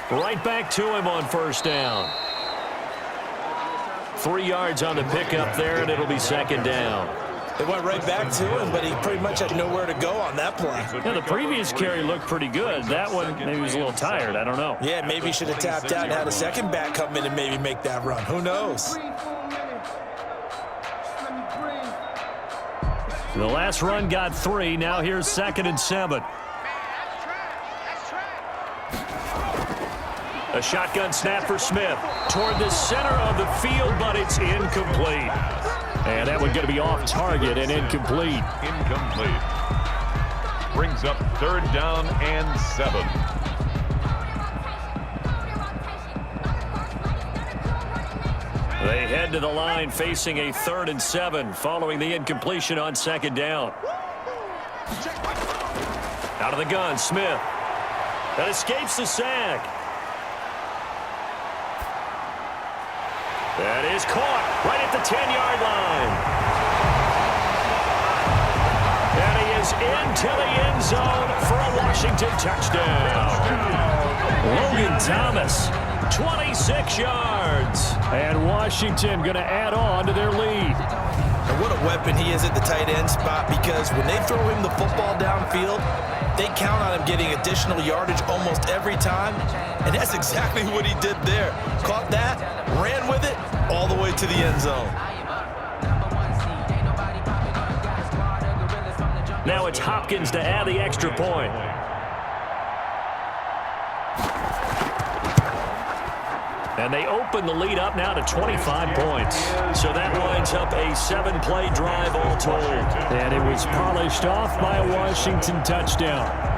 Right back to him on first down. 3 yards on the pickup there, and it'll be second down. They went right back to him, but he pretty much had nowhere to go on that play. Yeah, the previous carry looked pretty good. That one, maybe he was a little tired. I don't know. Yeah, maybe he should have tapped out and had a second back come in and maybe make that run. Who knows? The last run got 3. Now here's 2nd and 7. A shotgun snap for Smith toward the center of the field, but it's incomplete. And that one's going to be off target and incomplete. Incomplete. Brings up 3rd down and 7. They head to the line facing a 3rd and 7 following the incompletion on 2nd down. Out of the gun, Smith. That escapes the sack. That is caught right at the 10-yard line. And he is into the end zone for a Washington touchdown. Logan Thomas, 26 yards. And Washington going to add on to their lead. And what a weapon he is at the tight end spot, because when they throw him the football downfield, they count on him getting additional yardage almost every time. And that's exactly what he did there. Caught that, ran with it, all the way to the end zone. Now it's Hopkins to add the extra point. And they open the lead up now to 25 points. So that lines up a 7-play drive all told. And it was polished off by a Washington touchdown.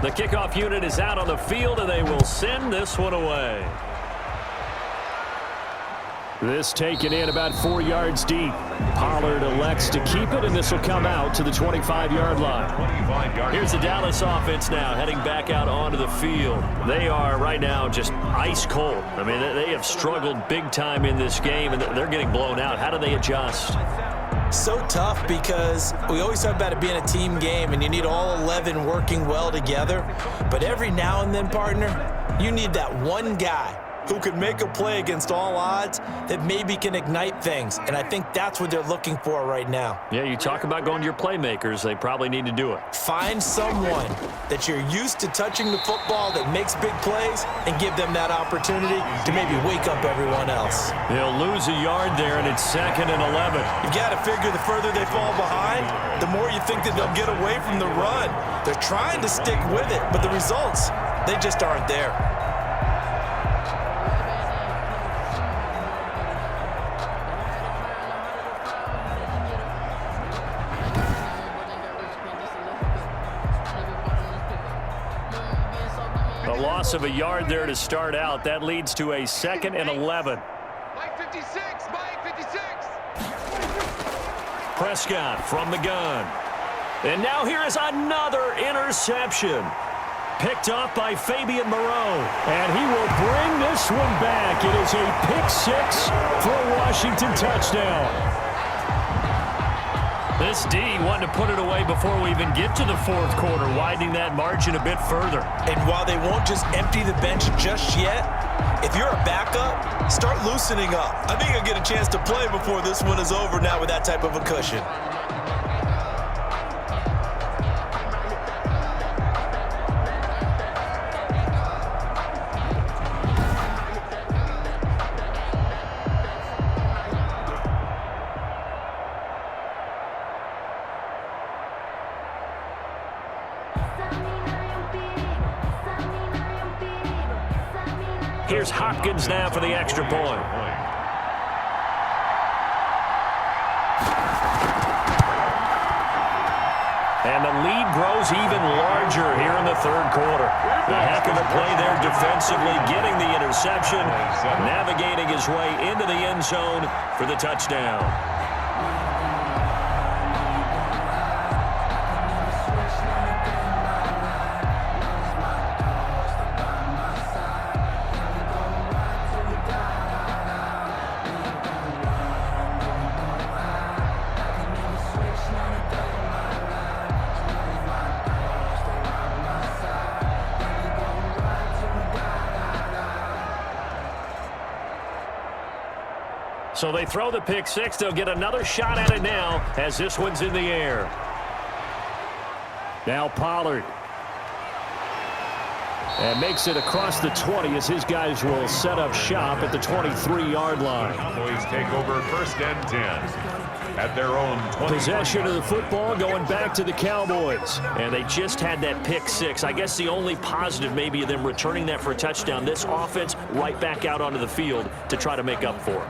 The kickoff unit is out on the field, and they will send this one away. This taken in about 4 yards deep. Pollard elects to keep it, and this will come out to the 25-yard line. Here's the Dallas offense now heading back out onto the field. They are right now just ice cold. I mean, they have struggled big time in this game, and they're getting blown out. How do they adjust? So tough, because we always talk about it being a team game and you need all 11 working well together. But every now and then, partner, you need that one guy who can make a play against all odds that maybe can ignite things. And I think that's what they're looking for right now. Yeah, you talk about going to your playmakers. They probably need to do it. Find someone that you're used to touching the football that makes big plays and give them that opportunity to maybe wake up everyone else. They'll lose a yard there, and it's 2nd and 11. You've got to figure the further they fall behind, the more you think that they'll get away from the run. They're trying to stick with it, but the results, they just aren't there. A loss of a yard there to start out. That leads to a 2nd and 11. Mike 56, Mike 56. Prescott from the gun. And now here is another interception. Picked off by Fabian Moreau. And he will bring this one back. It is a pick-6 for a Washington touchdown. This D wanted to put it away before we even get to the 4th quarter, widening that margin a bit further. And while they won't just empty the bench just yet, if you're a backup, start loosening up. I think you'll get a chance to play before this one is over now with that type of a cushion. Here's Hopkins now for the extra point. And the lead grows even larger here in the 3rd quarter. A heck of a play there defensively, getting the interception, navigating his way into the end zone for the touchdown. So they throw the pick six. They'll get another shot at it now as this one's in the air. Now Pollard. And makes it across the 20 as his guys will set up shop at the 23-yard line. Cowboys take over 1st and 10 at their own 20. Possession of the football going back to the Cowboys. And they just had that pick six. I guess the only positive maybe of them returning that for a touchdown. This offense right back out onto the field to try to make up for it.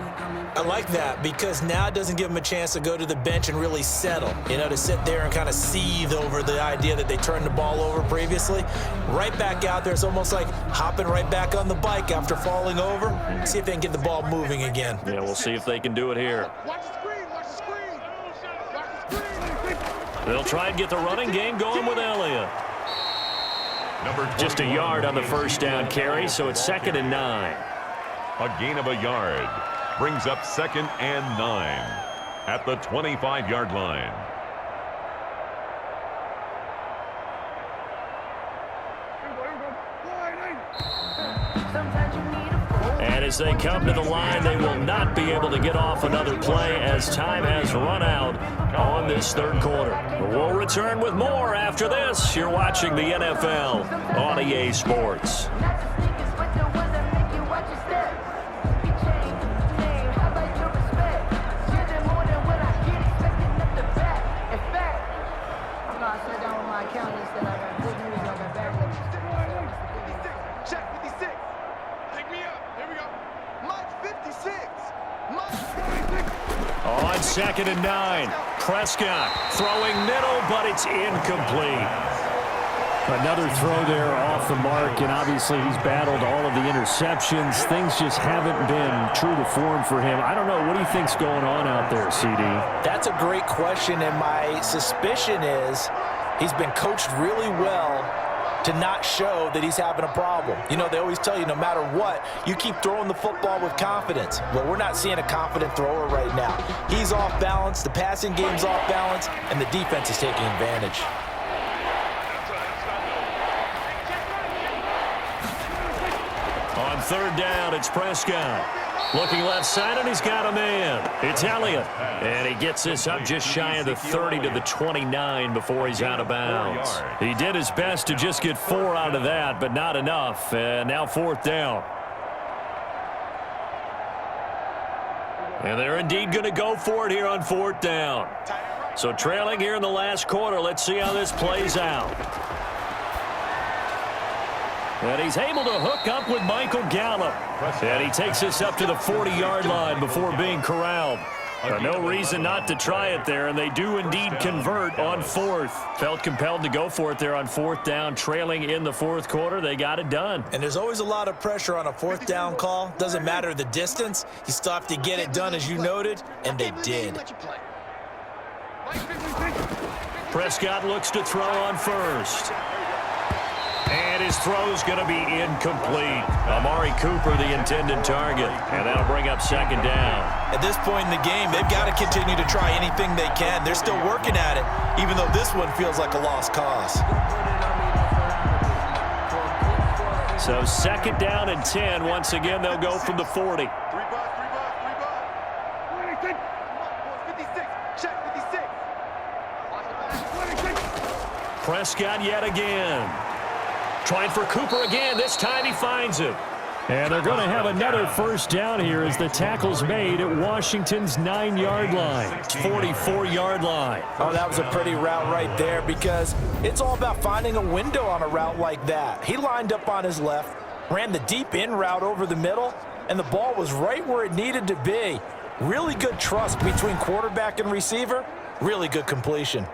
I like that because now it doesn't give them a chance to go to the bench and really settle, to sit there and kind of seethe over the idea that they turned the ball over previously. Right back out there, it's almost like hopping right back on the bike after falling over. See if they can get the ball moving again. Yeah, we'll see if they can do it here. Watch the screen, watch the screen. Watch the screen. They'll try and get the running game going with Elliott. Just a yard on the first down carry, so it's 2nd and 9. A gain of a yard brings up 2nd and 9 at the 25-yard line. And as they come to the line, they will not be able to get off another play as time has run out on this 3rd quarter. We'll return with more after this. You're watching the NFL on EA Sports. On 2nd and 9, Prescott throwing middle, but it's incomplete. Another throw there off the mark, and obviously he's battled all of the interceptions. Things just haven't been true to form for him. I don't know. What do you think's going on out there, CD? That's a great question, and my suspicion is he's been coached really well to not show that he's having a problem. They always tell you no matter what, you keep throwing the football with confidence. Well, we're not seeing a confident thrower right now. He's off balance, the passing game's off balance, and the defense is taking advantage. On 3rd down, it's Prescott. Looking left side, and he's got a man. It's Elliott. And he gets this up just shy of the 30 to the 29 before he's out of bounds. He did his best to just get 4 out of that, but not enough. And now 4th down. And they're indeed going to go for it here on 4th down. So trailing here in the last quarter. Let's see how this plays out. And he's able to hook up with Michael Gallup. And he takes us up to the 40-yard line before being corralled. No reason not to try it there, and they do indeed convert on 4th. Felt compelled to go for it there on 4th down, trailing in the 4th quarter. They got it done. And there's always a lot of pressure on a 4th down call. Doesn't matter the distance. You still have to get it done, as you noted, and they did. Prescott looks to throw on 1st. And his throw's going to be incomplete. Amari Cooper, the intended target. And that'll bring up 2nd down. At this point in the game, they've got to continue to try anything they can. They're still working at it, even though this one feels like a lost cause. So 2nd down and 10. Once again, they'll go from the 40. Prescott yet again. Trying for Cooper again. This time he finds him. And they're going to have another 1st down here as the tackle's made at Washington's 9-yard line. 44-yard line. Oh, that was a pretty route right there because it's all about finding a window on a route like that. He lined up on his left, ran the deep in route over the middle, and the ball was right where it needed to be. Really good trust between quarterback and receiver. Really good completion.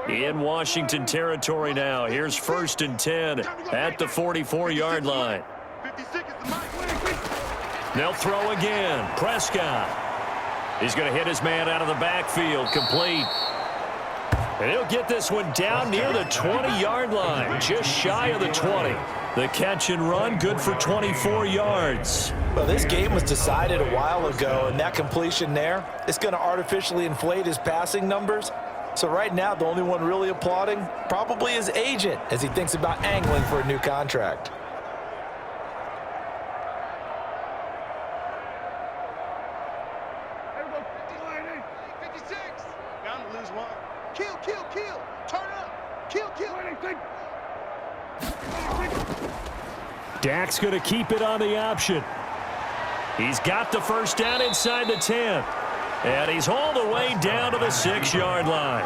In Washington territory now. Here's 1st and 10 at the 44-yard line. 56 is the mic. They'll throw again. Prescott. He's going to hit his man out of the backfield. Complete. And he'll get this one down near the 20-yard line, just shy of the 20. The catch and run, good for 24 yards. Well, this game was decided a while ago, and that completion there is going to artificially inflate his passing numbers. So right now, the only one really applauding probably his agent as he thinks about angling for a new contract. There we go. 56. Bound to lose one. Kill, kill, kill. Turn up. Kill, kill. Dak's going to keep it on the option. He's got the first down inside the 10. And he's all the way down to the 6-yard line.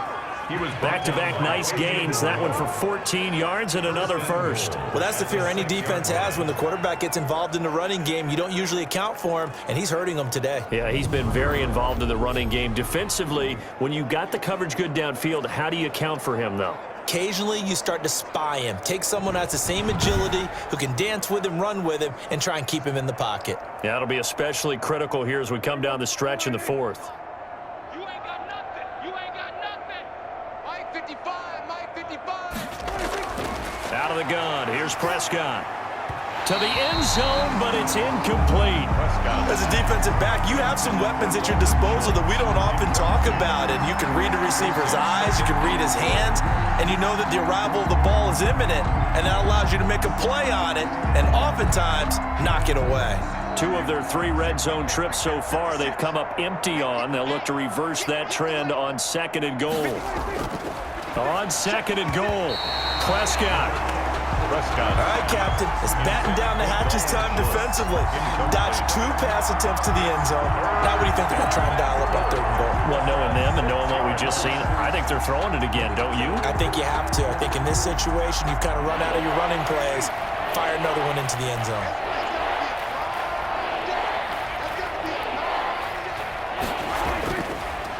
Back-to-back nice gains. That one for 14 yards and another first. Well, that's the fear any defense has when the quarterback gets involved in the running game. You don't usually account for him, and he's hurting them today. Yeah, he's been very involved in the running game. Defensively, when you got the coverage good downfield, how do you account for him, though? Occasionally, you start to spy him. Take someone that's the same agility, who can dance with him, run with him, and try and keep him in the pocket. Yeah, it'll be especially critical here as we come down the stretch in the 4th. You ain't got nothing. You ain't got nothing. Mike 55. Mike 55. Out of the gun. Here's Prescott. To the end zone, but it's incomplete. As a defensive back, you have some weapons at your disposal that we don't often talk about. And you can read the receiver's eyes, you can read his hands, and you know that the arrival of the ball is imminent. And that allows you to make a play on it and oftentimes knock it away. 2 of their 3 red zone trips so far, they've come up empty on. They'll look to reverse that trend on 2nd and goal. On 2nd and goal, Prescott. All right, Captain. It's batten down the hatches time defensively. Dodged 2 pass attempts to the end zone. Now what do you think they're going to try and dial up on 3rd and goal? Well, knowing them and knowing what we just seen, I think they're throwing it again, don't you? I think you have to. I think in this situation, you've kind of run out of your running plays. Fire another one into the end zone.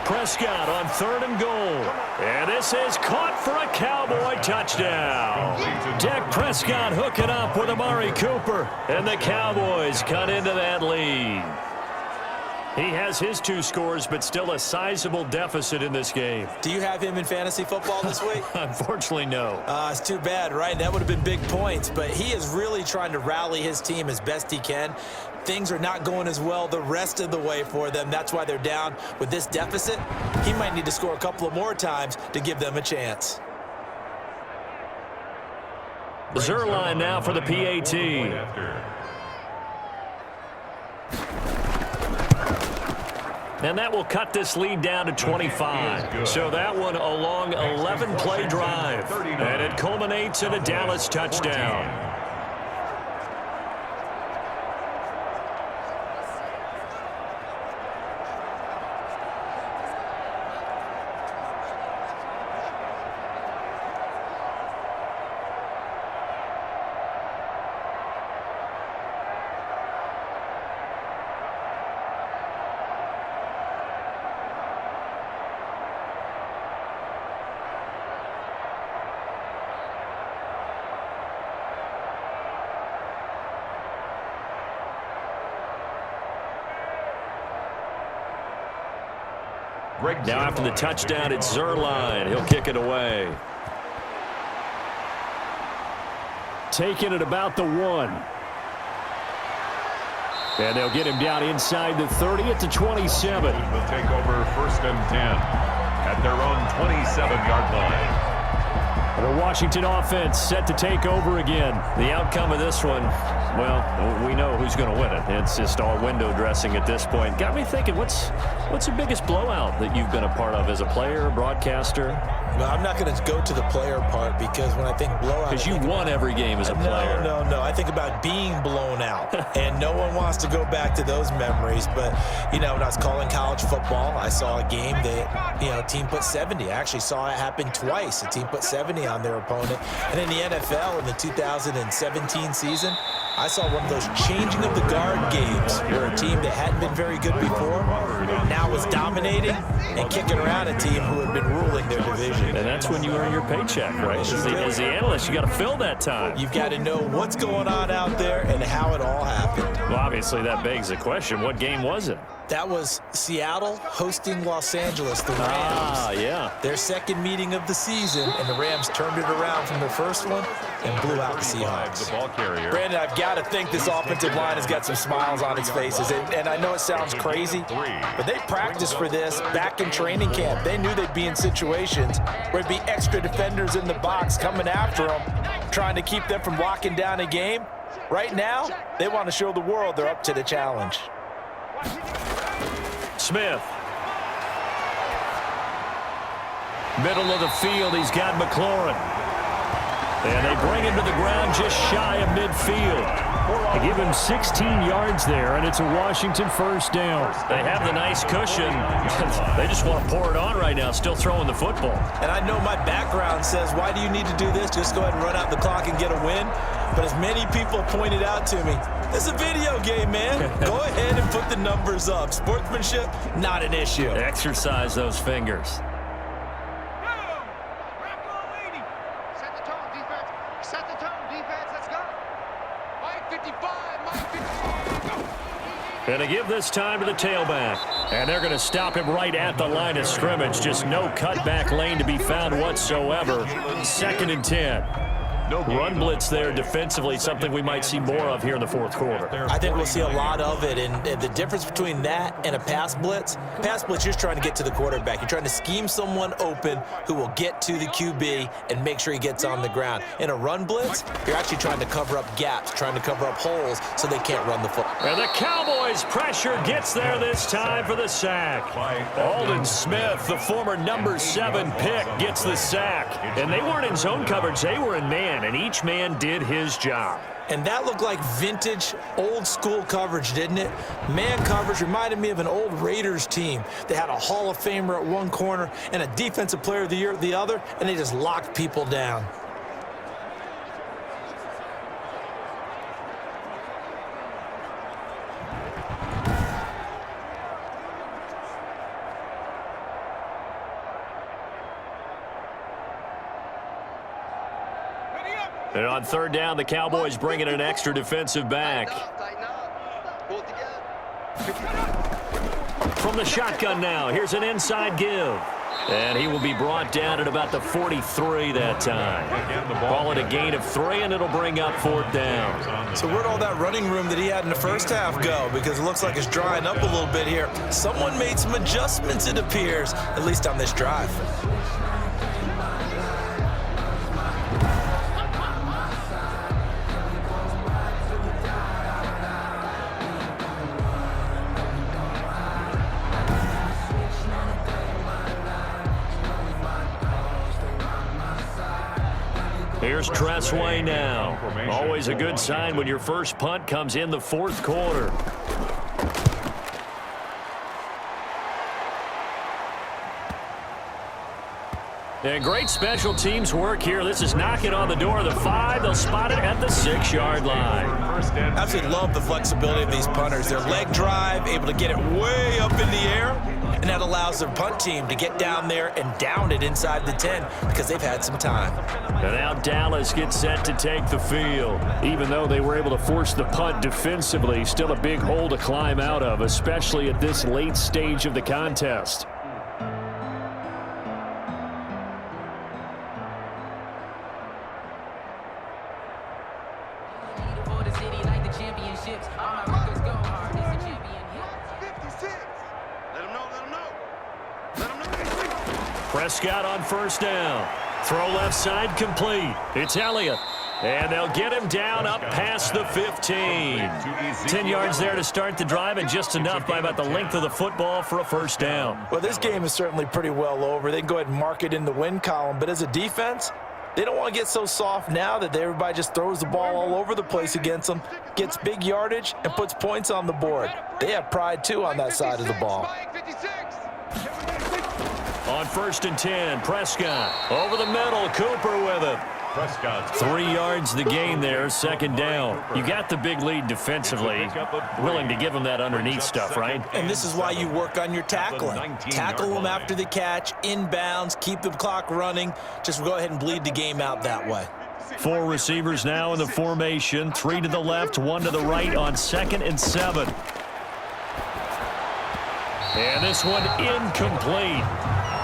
Prescott on 3rd and goal. And this is caught for a Cowboy touchdown. Dak Prescott hooking up with Amari Cooper. And the Cowboys cut into that lead. He has his 2 scores, but still a sizable deficit in this game. Do you have him in fantasy football this week? Unfortunately, no. It's too bad, right? That would have been big points, but he is really trying to rally his team as best he can. Things are not going as well the rest of the way for them. That's why they're down with this deficit. He might need to score a couple of more times to give them a chance. Zerline now for the PAT. And that will cut this lead down to 25. So that one a long 11-play drive. And it culminates in a Dallas touchdown. Now after the touchdown, it's Zerline. He'll kick it away. Taking it about the 1. And they'll get him down inside the 30 at the 27. Will take over 1st and 10 at their own 27-yard line. The Washington offense set to take over again. The outcome of this one, well, we know who's going to win it. It's just all window dressing at this point. Got me thinking, what's the biggest blowout that you've been a part of as a player, broadcaster? Well, I'm not going to go to the player part because when I think blowout... Because you won every game as a player. No. I think about being blown out. And no one wants to go back to those memories. But, you know, when I was calling college football, I saw a game that, you know, a team put 70. I actually saw it happen twice. A team put 70 on their opponent. And in the NFL in the 2017 season, I saw one of those changing of the guard games where a team that hadn't been very good before now was dominating and kicking around a team who had been ruling their division. And that's when you earn your paycheck, right? As the analyst, you got to fill that time. You've got to know what's going on out there and how it all happened. Well, obviously, that begs the question, what game was it? That was Seattle hosting Los Angeles, the Rams. Yeah. Their second meeting of the season, and the Rams turned it around from their first one and blew out the Seahawks. The ball carrier. Brandon, I've got to think this offensive line has got some smiles on its faces. And I know it sounds crazy, but they practiced for this back in training camp. They knew they'd be in situations where there'd be extra defenders in the box coming after them, trying to keep them from locking down a game. Right now, they want to show the world they're up to the challenge. Smith. Middle of the field, he's got McLaurin. And they bring him to the ground just shy of midfield. They give him 16 yards there, and it's a Washington first down. They have the nice cushion. They just want to pour it on right now, still throwing the football. And I know my background says, why do you need to do this? Just go ahead and run out the clock and get a win. But as many people pointed out to me, this is a video game, man. Go ahead and put the numbers up. Sportsmanship, not an issue. Exercise those fingers. Set the tone, defense. Set the tone, defense. Let's go. Mike 55, Mike 55. Going to give this time to the tailback. And they're going to stop him right at the line of scrimmage. Just no cutback lane to be found whatsoever. 2nd and 10. Run blitz there defensively, something we might see more of here in the fourth quarter. I think we'll see a lot of it, and the difference between that and a pass blitz, you're just trying to get to the quarterback. You're trying to scheme someone open who will get to the QB and make sure he gets on the ground. In a run blitz, you're actually trying to cover up gaps, trying to cover up holes so they can't run the football. And the Cowboys pressure gets there this time for the sack. Aldon Smith, the former number 7 pick, gets the sack. And they weren't in zone coverage, they were in man. And each man did his job. And that looked like vintage, old-school coverage, didn't it? Man coverage reminded me of an old Raiders team. They had a Hall of Famer at one corner and a Defensive Player of the Year at the other, and they just locked people down. And on 3rd down, the Cowboys bring in an extra defensive back. Tighten up. Pull it together. From the shotgun now, here's an inside give. And he will be brought down at about the 43 that time. Ball at a gain of 3, and it'll bring up 4th down. So where'd all that running room that he had in the first half go? Because it looks like it's drying up a little bit here. Someone made some adjustments, it appears, at least on this drive. Here's Tressway now. Always a good sign when your first punt comes in the 4th quarter. And great special teams work here. This is knocking on the door of the 5. They'll spot it at the 6-yard line. Absolutely love the flexibility of these punters. Their leg drive, able to get it way up in the air, and that allows their punt team to get down there and down it inside the 10 because they've had some time. And now Dallas gets set to take the field. Even though they were able to force the punt defensively, still a big hole to climb out of, especially at this late stage of the contest. Prescott on 1st down. Throw left side complete. It's Elliott. And they'll get him down up past the 15. 10 yards there to start the drive, and just enough by about the length of the football for a 1st down. Well, this game is certainly pretty well over. They can go ahead and mark it in the win column. But as a defense, they don't want to get so soft now that everybody just throws the ball all over the place against them, gets big yardage, and puts points on the board. They have pride, too, on that side of the ball. On 1st and 10, Prescott over the middle, Cooper with it. Prescott. 3 yards the gain there, 2nd down. You got the big lead defensively. Willing to give them that underneath stuff, right? And this is why you work on your tackling. Tackle them after the catch, inbounds, keep the clock running. Just go ahead and bleed the game out that way. 4 receivers now in the formation. 3 to the left, 1 to the right on 2nd and 7. And this one incomplete.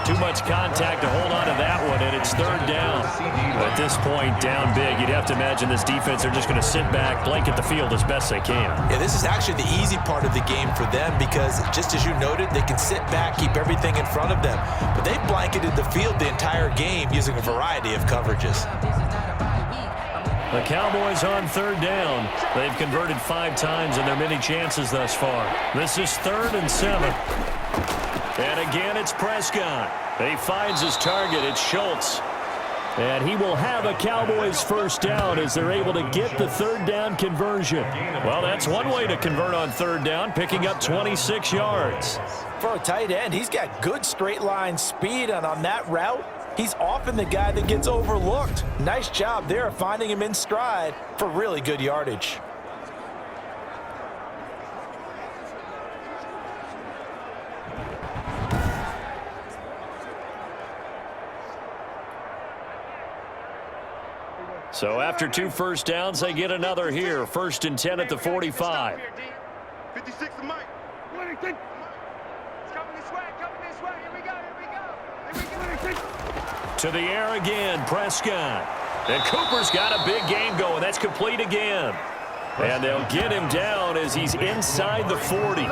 Too much contact to hold on to that one, and it's 3rd down. At this point, down big, you'd have to imagine this defense are just going to sit back, blanket the field as best they can. Yeah, this is actually the easy part of the game for them because, just as you noted, they can sit back, keep everything in front of them. But they've blanketed the field the entire game using a variety of coverages. The Cowboys on 3rd down. They've converted 5 times in their many chances thus far. This is 3rd and 7. And again, it's Prescott. He finds his target. It's Schultz. And he will have a Cowboys 1st down as they're able to get the 3rd down conversion. Well, that's one way to convert on 3rd down, picking up 26 yards. For a tight end, he's got good straight line speed, and on that route, he's often the guy that gets overlooked. Nice job there of finding him in stride for really good yardage. So after 2 first downs, they get another here. 1st and 10 at the 45. 56 to Mike. It's coming this way, Here we go. To the air again, Prescott. And Cooper's got a big game going. That's complete again. And they'll get him down as he's inside the 40.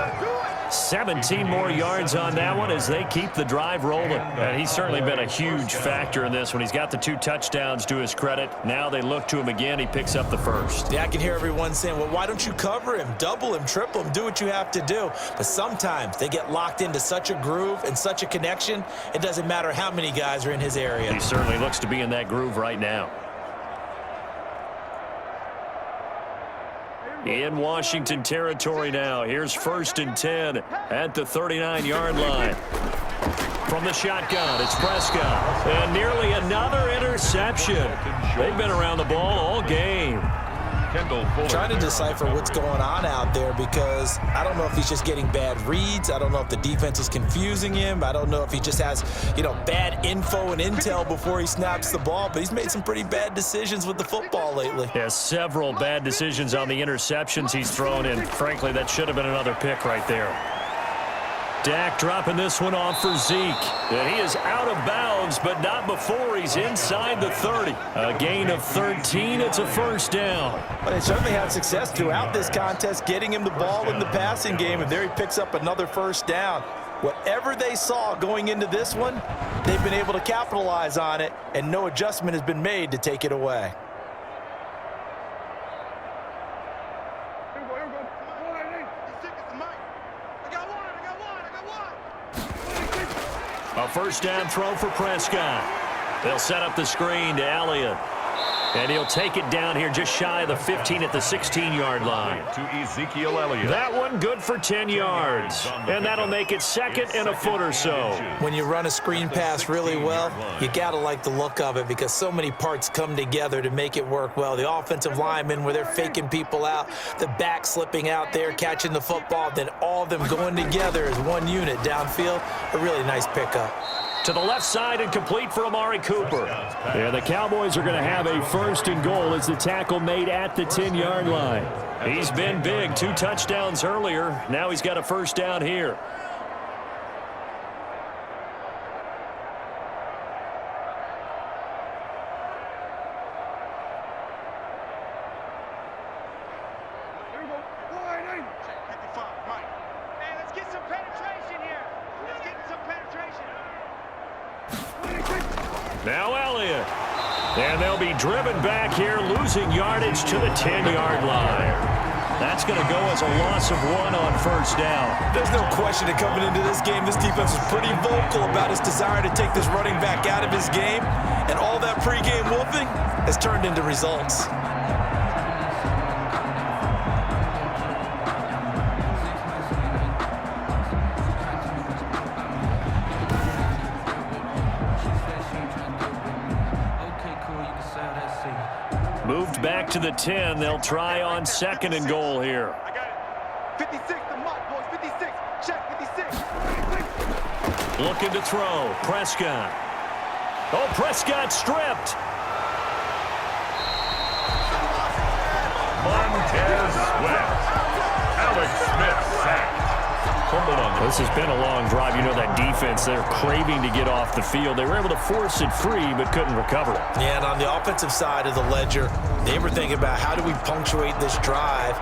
17 more yards on that one as they keep the drive rolling. And he's certainly been a huge factor in this when he's got the 2 touchdowns to his credit. Now they look to him again. He picks up the 1st. Yeah, I can hear everyone saying, well, why don't you cover him, double him, triple him, do what you have to do. But sometimes they get locked into such a groove and such a connection, it doesn't matter how many guys are in his area. He certainly looks to be in that groove right now. In Washington territory now. Here's 1st and 10 at the 39-yard line. From the shotgun, it's Prescott. And nearly another interception. They've been around the ball all game. Trying to decipher what's going on out there because I don't know if he's just getting bad reads. I don't know if the defense is confusing him. I don't know if he just has, bad info and intel before he snaps the ball. But he's made some pretty bad decisions with the football lately. Yeah, several bad decisions on the interceptions he's thrown in. Frankly, that should have been another pick right there. Dak dropping this one off for Zeke. And he is out of bounds, but not before he's inside the 30. A gain of 13. It's a 1st down. But they certainly had success throughout this contest, getting him the ball in the passing game, and there he picks up another 1st down. Whatever they saw going into this one, they've been able to capitalize on it, and no adjustment has been made to take it away. A 1st down throw for Prescott. They'll set up the screen to Elliott. And he'll take it down here just shy of the 15 at the 16-yard line. To Ezekiel Elliott. That one good for 10 yards. And that'll make it 2nd and a foot or so. When you run a screen pass really well, you got to like the look of it because so many parts come together to make it work well. The offensive linemen where they're faking people out, the back slipping out there, catching the football, then all of them going together as one unit downfield. A really nice pickup. To the left side and complete for Amari Cooper. Yeah, the Cowboys are going to have a 1st and goal as the tackle made at the 10-yard line. He's been big. 2 touchdowns earlier. Now he's got a 1st down here. Now Elliott. And they'll be driven back here, losing yardage to the 10-yard line. That's going to go as a loss of 1 on 1st down. There's no question that coming into this game, this defense was pretty vocal about his desire to take this running back out of his game. And all that pregame whooping has turned into results. back to the 10. They'll try on 2nd and goal here. I got it. 56, the mark, boys. 56. Check, 56. Looking to throw. Prescott. Oh, Prescott stripped. Montez Sweat. Alex Smith sacked. This has been a long drive. You know that defense, they're craving to get off the field. They were able to force it free but couldn't recover it. Yeah, and on the offensive side of the ledger, they were thinking about how do we punctuate this drive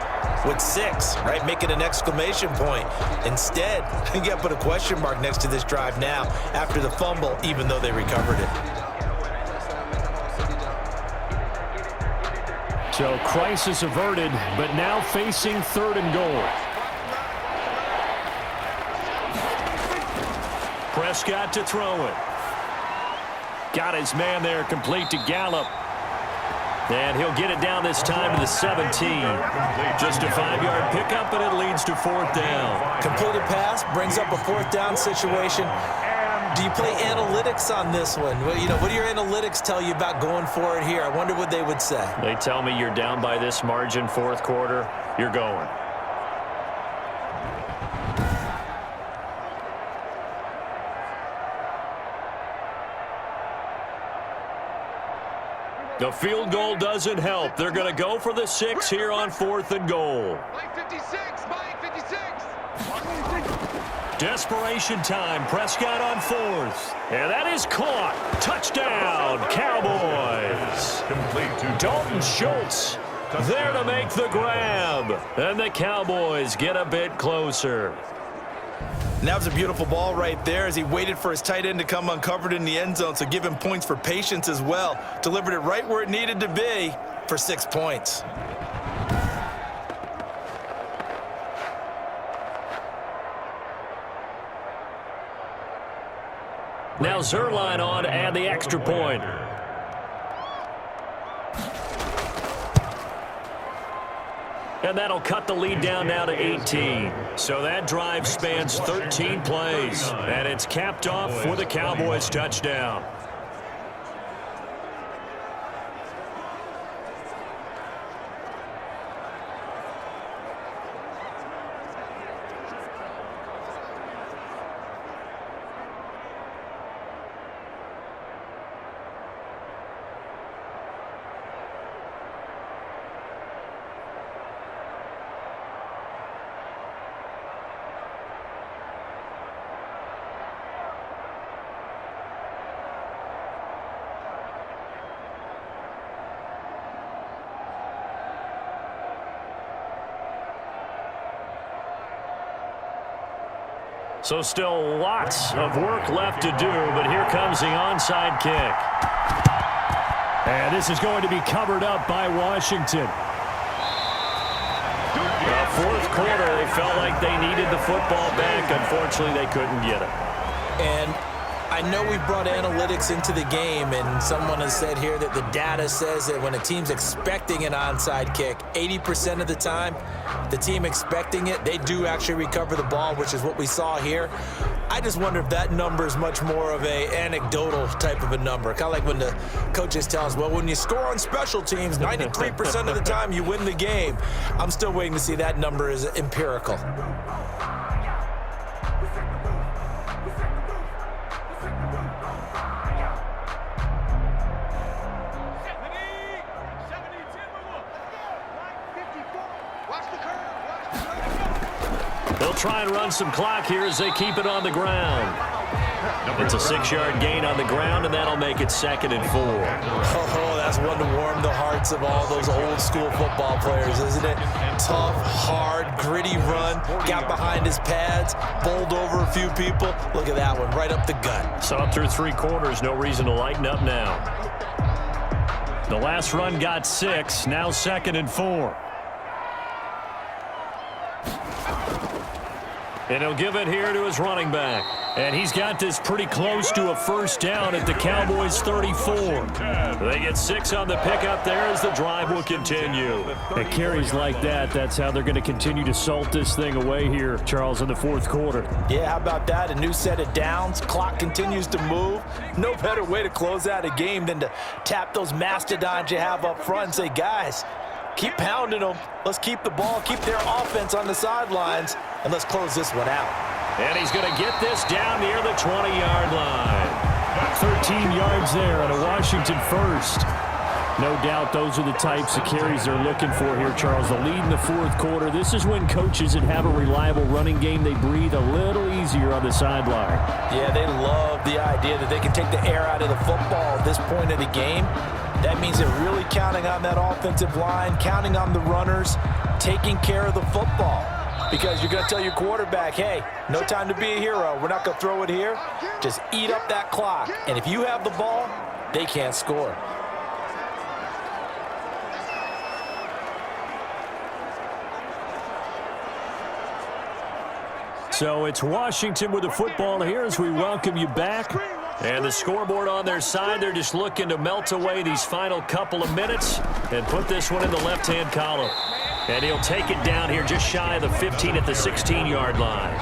with 6, right? Make it an exclamation point. Instead, you got to put a question mark next to this drive now after the fumble, even though they recovered it. So crisis averted, but now facing 3rd and goal. Prescott to throw it. Got his man there, complete to Gallup. And he'll get it down this time to the 17. Just a 5-yard pickup, and it leads to 4th down. Completed pass brings up a 4th down situation. Do you play analytics on this one? Well, you know, what do your analytics tell you about going for it here? I wonder what they would say. They tell me you're down by this margin 4th quarter, you're going. The field goal doesn't help. They're going to go for the 6 here on 4th and goal. Mike 56, Mike 56. Desperation time. Prescott on 4th. And that is caught. Touchdown, Cowboys. Complete to Dalton Schultz there to make the grab. And the Cowboys get a bit closer. And that was a beautiful ball right there as he waited for his tight end to come uncovered in the end zone, so give him points for patience as well. Delivered it right where it needed to be for 6 points. Now Zerline on to add the extra point. And that'll cut the lead down now to 18. So that drive spans 13 plays. And it's capped off for the Cowboys touchdown. So still lots of work left to do, but here comes the onside kick. And this is going to be covered up by Washington. Fourth quarter, they felt like they needed the football back. Unfortunately, they couldn't get it. And I know we brought analytics into the game, and someone has said here that the data says that when a team's expecting an onside kick, 80% of the time, the team expecting it, they do actually recover the ball, which is what we saw here. I just wonder if that number is much more of a anecdotal type of a number. Kind of like when the coaches tell us, well, when you score on special teams, 93% of the time you win the game. I'm still waiting to see that number is empirical. They'll try and run some clock here as they keep it on the ground. It's a 6-yard gain on the ground, and that'll make it 2nd and 4. Oh, that's one to warm the hearts of all those old school football players, isn't it? Tough, hard, gritty run, got behind his pads, bowled over a few people. Look at that one, right up the gut. Saw through 3 quarters, no reason to lighten up now. The last run got 6, now 2nd and 4. And he'll give it here to his running back. And he's got this pretty close to a first down at the Cowboys' 34. They get 6 on the pickup there as the drive will continue. And carries like that, that's how they're going to continue to salt this thing away here, Charles, in the fourth quarter. Yeah, how about that? A new set of downs. Clock continues to move. No better way to close out a game than to tap those mastodons you have up front and say, guys, keep pounding them. Let's keep the ball, keep their offense on the sidelines, and let's close this one out. And he's going to get this down near the 20-yard line. 13 yards there on a Washington first. No doubt those are the types of carries they're looking for here, Charles. The lead in the fourth quarter. This is when coaches that have a reliable running game, they breathe a little easier on the sideline. Yeah, they love the idea that they can take the air out of the football at this point of the game. That means they're really counting on that offensive line, counting on the runners, taking care of the football. Because you're going to tell your quarterback, hey, no time to be a hero. We're not going to throw it here. Just eat up that clock. And if you have the ball, they can't score. So it's Washington with the football here as we welcome you back. And the scoreboard on their side, they're just looking to melt away these final couple of minutes and put this one in the left-hand column. And he'll take it down here just shy of the 15 at the 16-yard line.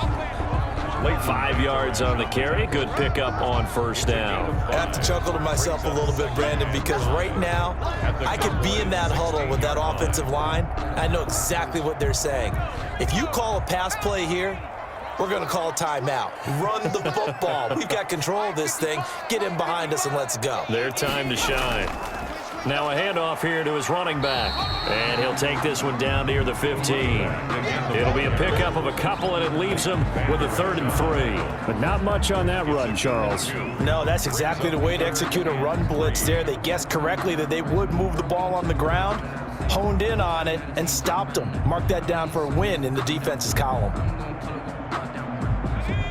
5 yards on the carry. Good pickup on first down. I have to chuckle to myself a little bit, Brandon, because right now I could be in that huddle with that offensive line. I know exactly what they're saying. If you call a pass play here, we're going to call a timeout. Run the football. We've got control of this thing. Get in behind us and let's go. Their time to shine. Now a handoff here to his running back. And he'll take this one down near the 15. It'll be a pickup of a couple, and it leaves him with a 3rd and 3. But not much on that run, Charles. No, that's exactly the way to execute a run blitz there. They guessed correctly that they would move the ball on the ground, honed in on it, and stopped them. Mark that down for a win in the defense's column.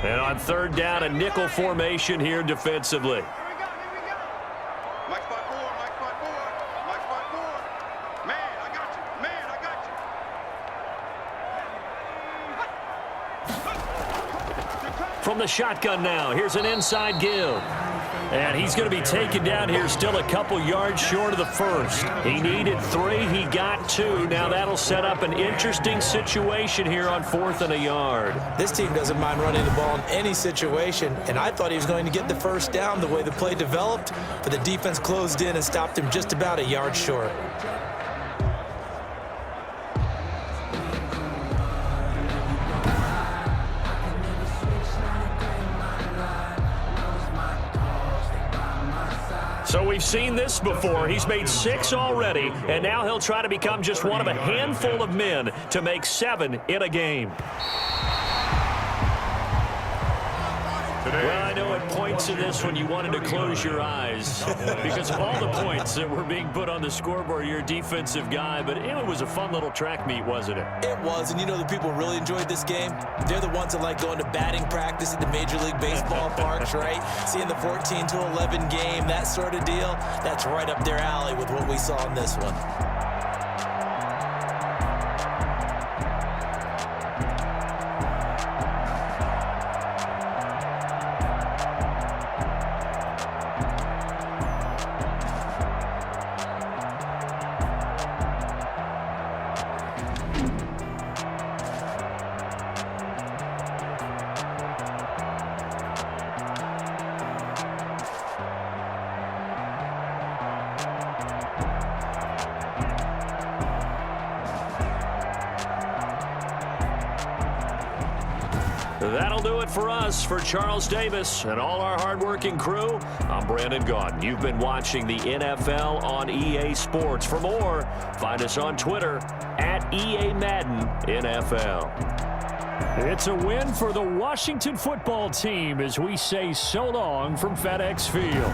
And on 3rd down, a nickel formation here defensively. From the shotgun now, here's an inside give. And he's going to be taken down here still a couple yards short of the first. He needed 3, he got 2. Now that'll set up an interesting situation here on 4th and a yard. This team doesn't mind running the ball in any situation, and I thought he was going to get the first down the way the play developed, but the defense closed in and stopped him just about a yard short. So we've seen this before. He's made 6 already, and now he'll try to become just one of a handful of men to make 7 in a game. Well, I know at points in this one you wanted to close your eyes because of all the points that were being put on the scoreboard. You're a defensive guy, but it was a fun little track meet, wasn't it? It was, and you know the people really enjoyed this game? They're the ones that like going to batting practice at the Major League Baseball parks, right? Seeing the 14-11 game, that sort of deal, that's right up their alley with what we saw in this one. That'll do it for us. For Charles Davis and all our hardworking crew, I'm Brandon Gaudin. You've been watching the NFL on EA Sports. For more, find us on Twitter at EA Madden NFL. It's a win for the Washington football team as we say so long from FedEx Field.